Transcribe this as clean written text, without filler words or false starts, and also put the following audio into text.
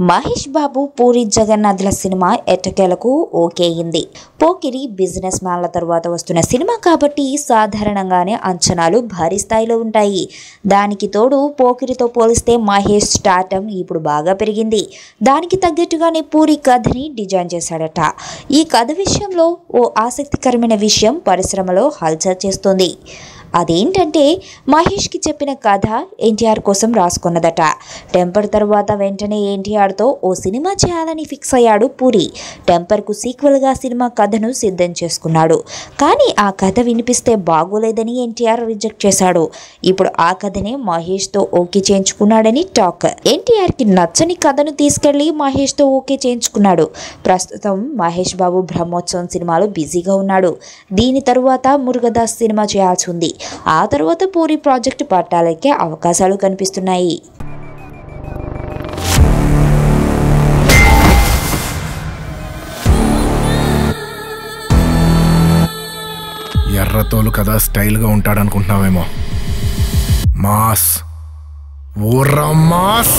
Mahesh Babu puri జగన్నాథ్ల cinema ఎట్టకేలకు okay అయింది. Pokiri business మ్యాన్ల తర్వాత వస్తున్న సినిమా కాబట్టి సాధారణంగానే అంచనాలు భారీ స్థాయిలో ఉంటాయి. దానికి తోడు పోకిరితో పోలిస్తే మహేష్ స్టార్టమ్ ఇప్పుడు బాగా పెరిగింది. దానికి తగ్గట్టుగానే పూరి కథని డిజైన్ చేశాడట. ఈ కథ విషయంలో ఓ ఆసక్తికరమైన విషయం పరిశ్రమలో హల్చల్ చేస్తోంది. అదేంటంటే మహేష్కి చెప్పిన కథ ఎన్టీఆర్ కోసం రాసుకున్నదట. టెంపర్ తర్వాత వెంటనే ఎన్టీఆర్తో ఓ సినిమా చేయాలని ఫిక్స్ అయ్యాడు పూరి. టెంపర్కు సీక్వెల్గా సినిమా కథను సిద్ధం చేసుకున్నాడు. కానీ ఆ కథ వినిపిస్తే బాగోలేదని ఎన్టీఆర్ రిజెక్ట్ చేశాడు. ఇప్పుడు ఆ కథనే మహేష్తో ఓకే చేయించుకున్నాడని టాక్. ఎన్టీఆర్కి నచ్చని కథను తీసుకెళ్లి మహేష్తో ఓకే చేయించుకున్నాడు. ప్రస్తుతం మహేష్ బాబు బ్రహ్మోత్సవం సినిమాలో బిజీగా ఉన్నాడు. దీని తరువాత మురుగదాస్ సినిమా చేయాల్సి ఉంది. ఆ తర్వాత పూరి ప్రాజెక్టు పట్టాలకే అవకాశాలు కనిపిస్తున్నాయి. ఎర్రతోలు కదా స్టైల్గా ఉంటాడనుకుంటున్నావేమో. మాస్ ఓరా మాస్.